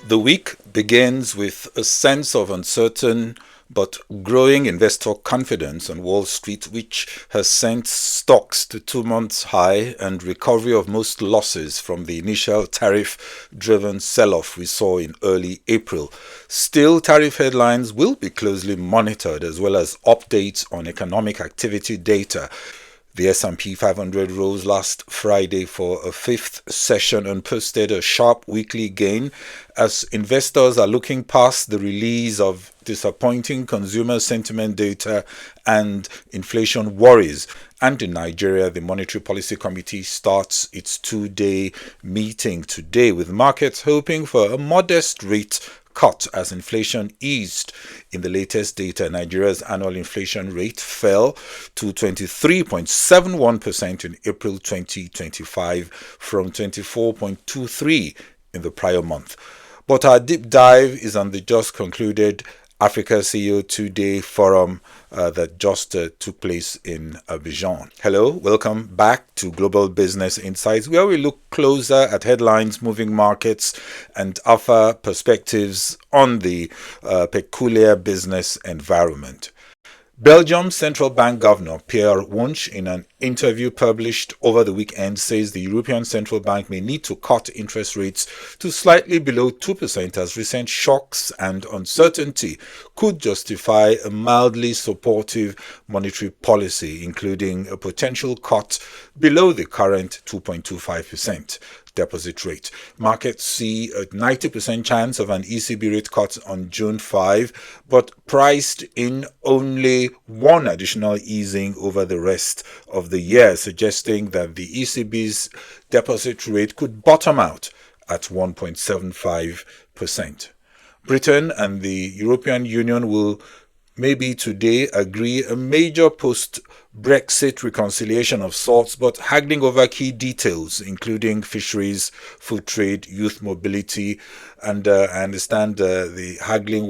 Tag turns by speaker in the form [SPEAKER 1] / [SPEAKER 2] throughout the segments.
[SPEAKER 1] The week begins with a sense of uncertain but growing investor confidence on Wall Street, which has sent stocks to 2 months high and recovery of most losses from the initial tariff-driven sell-off we saw in early April. Still, tariff headlines will be closely monitored as well as updates on economic activity data. The S&P 500 rose last Friday for a fifth session and posted a sharp weekly gain as investors are looking past the release of disappointing consumer sentiment data and inflation worries. And in Nigeria, the Monetary Policy Committee starts its two-day meeting today, with markets hoping for a modest rate cut as inflation eased. In the latest data, Nigeria's annual inflation rate fell to 23.71% in April 2025 from 24.23% in the prior month. But our deep dive is on the just concluded Africa CEO two-day forum that just took place in Abidjan. Hello, welcome back to Global Business Insights, where we look closer at headlines, moving markets, and offer perspectives on the peculiar business environment. Belgium's central bank governor Pierre Wunsch, in an interview published over the weekend, says the European Central Bank may need to cut interest rates to slightly below 2% as recent shocks and uncertainty could justify a mildly supportive monetary policy, including a potential cut below the current 2.25% deposit rate. Markets see a 90% chance of an ECB rate cut on June 5, but priced in only one additional easing over the rest of the year, suggesting that the ECB's deposit rate could bottom out at 1.75%. Britain and the European Union will maybe today agree a major post-Brexit reconciliation of sorts, but haggling over key details, including fisheries, food trade, youth mobility, and I understand the haggling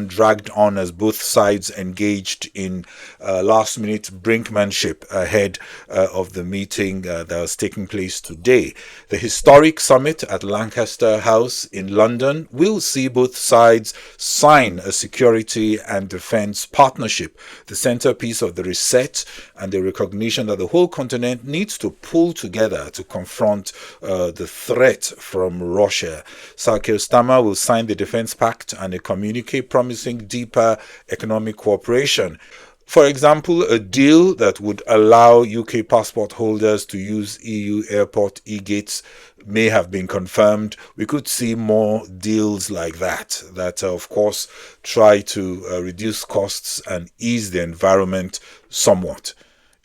[SPEAKER 1] dragged on as both sides engaged in last-minute brinkmanship ahead of the meeting that was taking place today. The historic summit at Lancaster House in London will see both sides sign a security and defense partnership, the centerpiece of the reset and the recognition that the whole continent needs to pull together to confront the threat from Russia. Sir Keir Starmer will sign the Defence Pact and a communique promising deeper economic cooperation. For example, a deal that would allow UK passport holders to use EU airport e-gates may have been confirmed. We could see more deals like that of course try to reduce costs and ease the environment somewhat.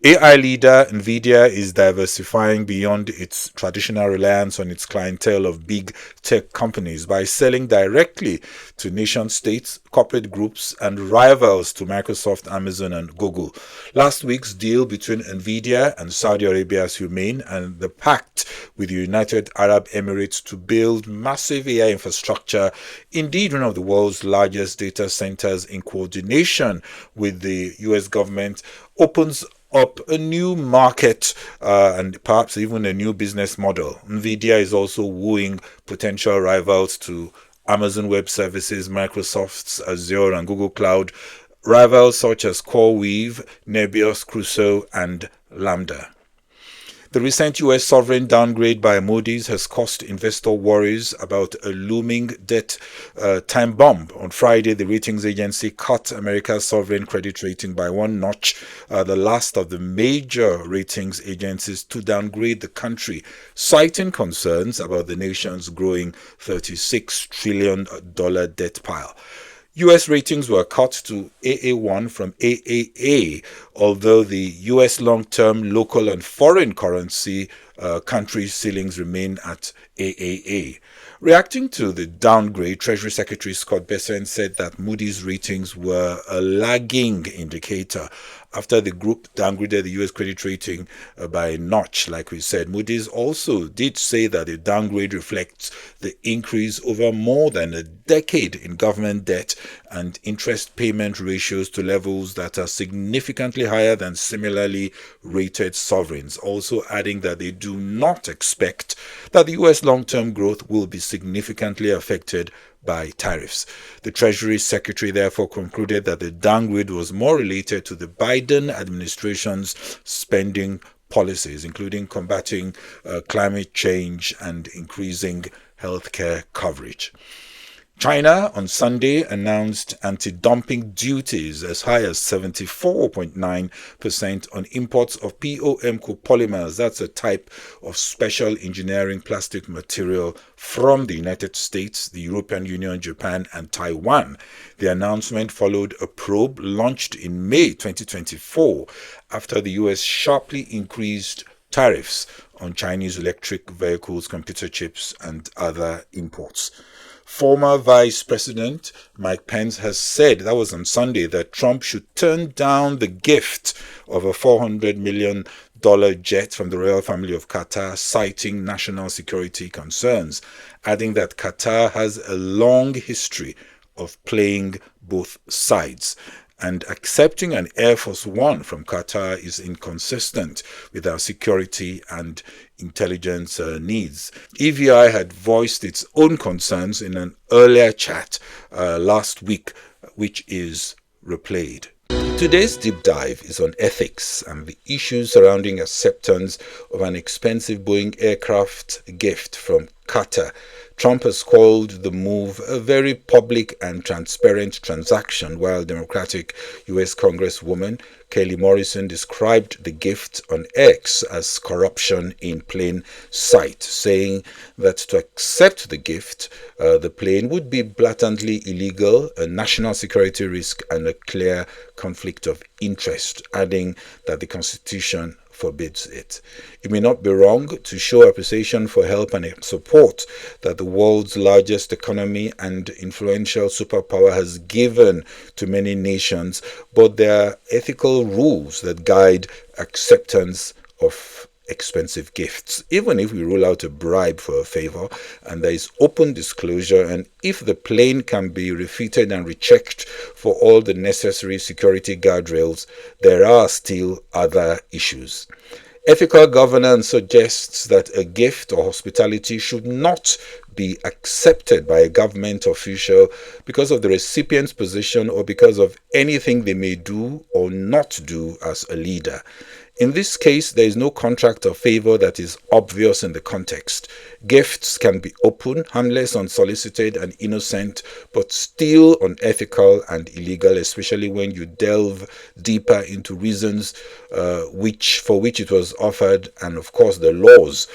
[SPEAKER 1] AI leader Nvidia is diversifying beyond its traditional reliance on its clientele of big tech companies by selling directly to nation-states, corporate groups, and rivals to Microsoft, Amazon, and Google. Last week's deal between Nvidia and Saudi Arabia's Humane and the pact with the United Arab Emirates to build massive AI infrastructure, indeed one of the world's largest data centers in coordination with the US government, opens up a new market and perhaps even a new business model. Nvidia is also wooing potential rivals to Amazon Web Services, Microsoft's Azure and Google Cloud, rivals such as CoreWeave, Nebius, Crusoe, and Lambda. The recent US sovereign downgrade by Moody's has caused investor worries about a looming debt time bomb. On Friday, the ratings agency cut America's sovereign credit rating by one notch, the last of the major ratings agencies to downgrade the country, citing concerns about the nation's growing $36 trillion debt pile. U.S. ratings were cut to AA1 from AAA, although the U.S. long-term local and foreign currency country ceilings remain at AAA. Reacting to the downgrade, Treasury Secretary Scott Bessent said that Moody's ratings were a lagging indicator after the group downgraded the U.S. credit rating by a notch. Like we said, Moody's also did say that the downgrade reflects the increase over more than a decade in government debt and interest payment ratios to levels that are significantly higher than similarly rated sovereigns, also adding that they do not expect that the U.S. long-term growth will be significantly affected by tariffs. The Treasury Secretary therefore concluded that the downgrade was more related to the Biden administration's spending policies, including combating climate change and increasing healthcare coverage. China on Sunday announced anti-dumping duties as high as 74.9% on imports of POM copolymers. That's a type of special engineering plastic material from the United States, the European Union, Japan, and Taiwan. The announcement followed a probe launched in May 2024 after the US sharply increased tariffs on Chinese electric vehicles, computer chips, and other imports. Former Vice President Mike Pence has said, that was on Sunday, that Trump should turn down the gift of a $400 million jet from the royal family of Qatar, citing national security concerns, adding that Qatar has a long history of playing both sides, and accepting an Air Force One from Qatar is inconsistent with our security and intelligence needs. EVI had voiced its own concerns in an earlier chat last week, which is replayed. Today's deep dive is on ethics and the issues surrounding acceptance of an expensive Boeing aircraft gift from Qatar. Trump has called the move a very public and transparent transaction, while Democratic U.S. Congresswoman Kelly Morrison described the gift on X as corruption in plain sight, saying that to accept the gift, the plane would be blatantly illegal, a national security risk, and a clear conflict of interest, adding that the Constitution forbids it. It may not be wrong to show appreciation for help and support that the world's largest economy and influential superpower has given to many nations, but there are ethical rules that guide acceptance of expensive gifts. Even if we rule out a bribe for a favor and there is open disclosure, and if the plane can be refitted and rechecked for all the necessary security guardrails, there are still other issues. Ethical governance suggests that a gift or hospitality should not be accepted by a government official because of the recipient's position or because of anything they may do or not do as a leader. In this case, there is no contract or favor that is obvious in the context. Gifts can be open, harmless, unsolicited, and innocent, but still unethical and illegal, especially when you delve deeper into reasons for which it was offered, and of course the laws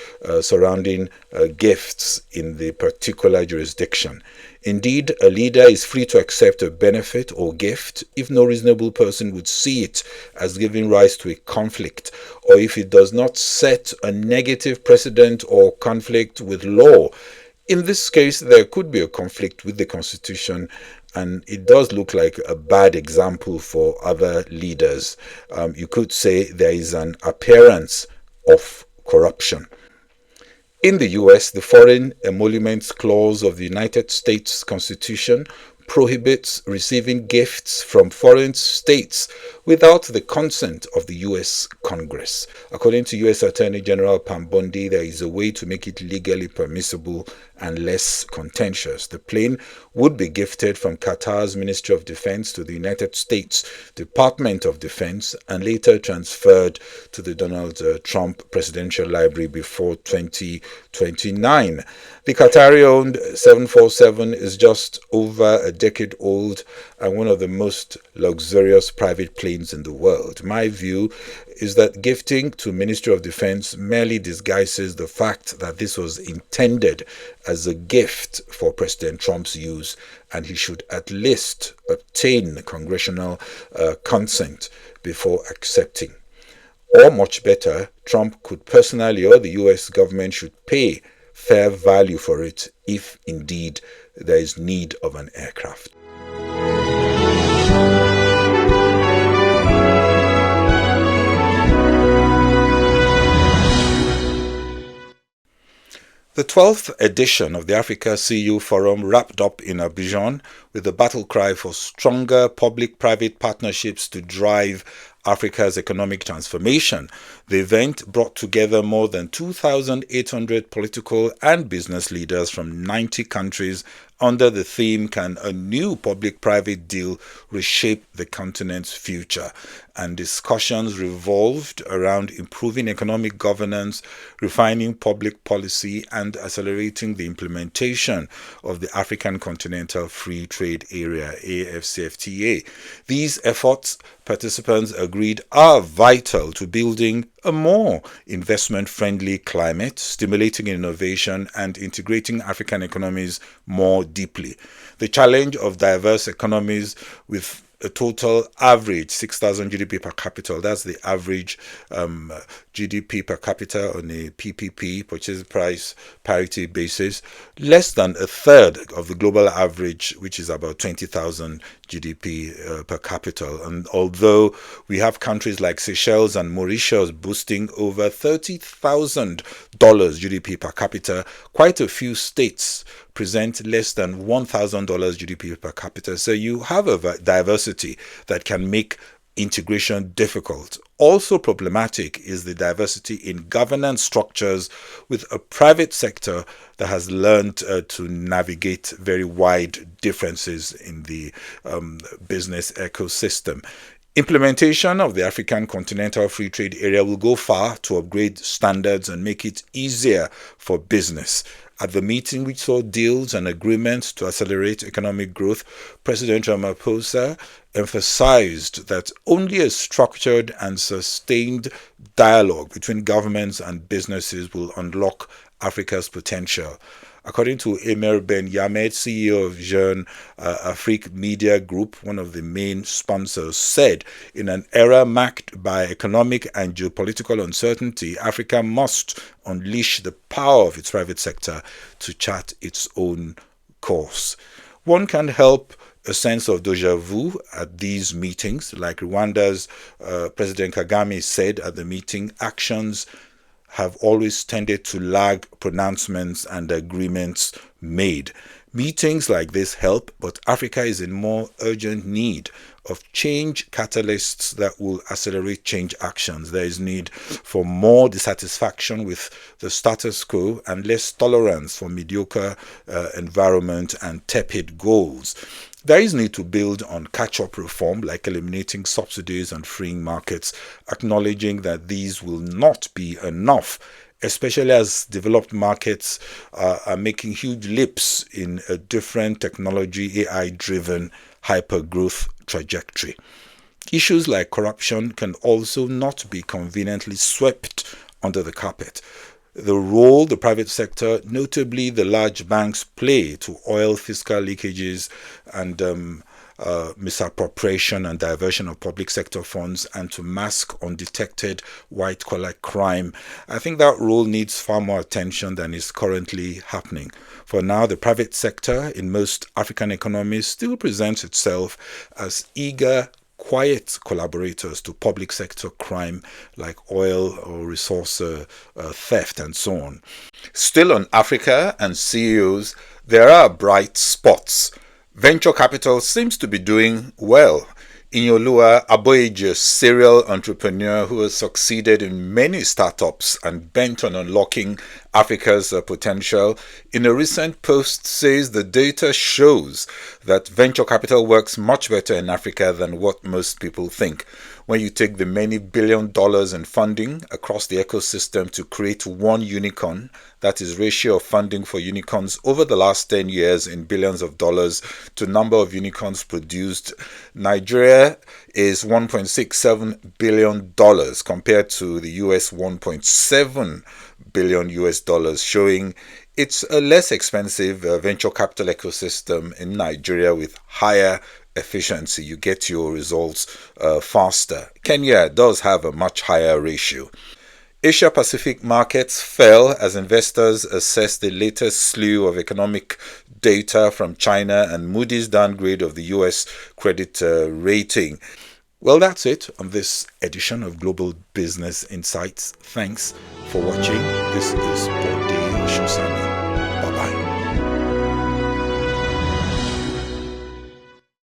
[SPEAKER 1] surrounding gifts in the particular jurisdiction. Indeed, a leader is free to accept a benefit or gift if no reasonable person would see it as giving rise to a conflict, or if it does not set a negative precedent or conflict with law. In this case, there could be a conflict with the Constitution, and it does look like a bad example for other leaders. You could say there is an appearance of corruption. In the US, the Foreign Emoluments Clause of the United States Constitution prohibits receiving gifts from foreign states without the consent of the U.S. Congress. According to U.S. Attorney General Pam Bondi, there is a way to make it legally permissible and less contentious. The plane would be gifted from Qatar's Ministry of Defense to the United States Department of Defense and later transferred to the Donald Trump Presidential Library before 2029. The Qatari-owned 747 is just over a decade old and one of the most luxurious private planes in the world. My view is that gifting to Ministry of Defense merely disguises the fact that this was intended as a gift for President Trump's use, and he should at least obtain congressional consent before accepting. Or much better, Trump could personally, or the US government should pay fair value for it if indeed there is need of an aircraft. The 12th edition of the Africa CU Forum wrapped up in Abidjan with a battle cry for stronger public-private partnerships to drive Africa's economic transformation. The event brought together more than 2,800 political and business leaders from 90 countries under the theme, Can a New Public-Private Deal Reshape the Continent's Future? And discussions revolved around improving economic governance, refining public policy, and accelerating the implementation of the African Continental Free Trade Area, AFCFTA. These efforts, participants agreed, are vital to building a more investment-friendly climate, stimulating innovation, and integrating African economies more deeply. The challenge of diverse economies with a total average 6,000 GDP per capita. That's the average GDP per capita on a PPP, purchase price parity basis, less than a third of the global average, which is about 20,000 GDP per capita. And although we have countries like Seychelles and Mauritius boosting over $30,000 GDP per capita, quite a few states present less than $1,000 GDP per capita. So you have a diversity that can make integration difficult. Also problematic is the diversity in governance structures, with a private sector that has learned to navigate very wide differences in the business ecosystem. Implementation of the African Continental Free Trade Area will go far to upgrade standards and make it easier for business. At the meeting, which saw deals and agreements to accelerate economic growth, President Ramaphosa emphasized that only a structured and sustained dialogue between governments and businesses will unlock Africa's potential. According to Emir Ben Yamed, CEO of Jeune Afrique Media Group, one of the main sponsors, said, in an era marked by economic and geopolitical uncertainty, Africa must unleash the power of its private sector to chart its own course. One can't help a sense of déjà vu at these meetings. Like Rwanda's President Kagame said at the meeting, actions have always tended to lag pronouncements and agreements made. Meetings like this help, but Africa is in more urgent need of change catalysts that will accelerate change actions. There is need for more dissatisfaction with the status quo and less tolerance for mediocre environment and tepid goals. There is need to build on catch-up reform, like eliminating subsidies and freeing markets, acknowledging that these will not be enough, especially as developed markets are making huge leaps in a different technology, AI-driven hyper-growth trajectory. Issues like corruption can also not be conveniently swept under the carpet. The role the private sector, notably the large banks, play to oil fiscal leakages and misappropriation and diversion of public sector funds, and to mask undetected white-collar crime, I think that role needs far more attention than is currently happening. For now, the private sector in most African economies still presents itself as eager, quiet collaborators to public sector crime like oil or resource theft and so on. Still on Africa and CEOs, there are bright spots. Venture capital seems to be doing well. Inyolua Aboyeji, a serial entrepreneur who has succeeded in many startups and bent on unlocking Africa's potential, in a recent post says the data shows that venture capital works much better in Africa than what most people think. When you take the many $billion in funding across the ecosystem to create one unicorn, that is ratio of funding for unicorns over the last 10 years in billions of dollars to number of unicorns produced, Nigeria is $1.67 billion compared to the US $1.7 billion US dollars, showing it's a less expensive venture capital ecosystem in Nigeria with higher efficiency. You get your results faster. Kenya does have a much higher ratio. Asia Pacific markets fell as investors assessed the latest slew of economic data from China and Moody's downgrade of the US credit rating. Well, that's it on this edition of Global Business Insights. Thanks for watching. This is Bode Oshusani.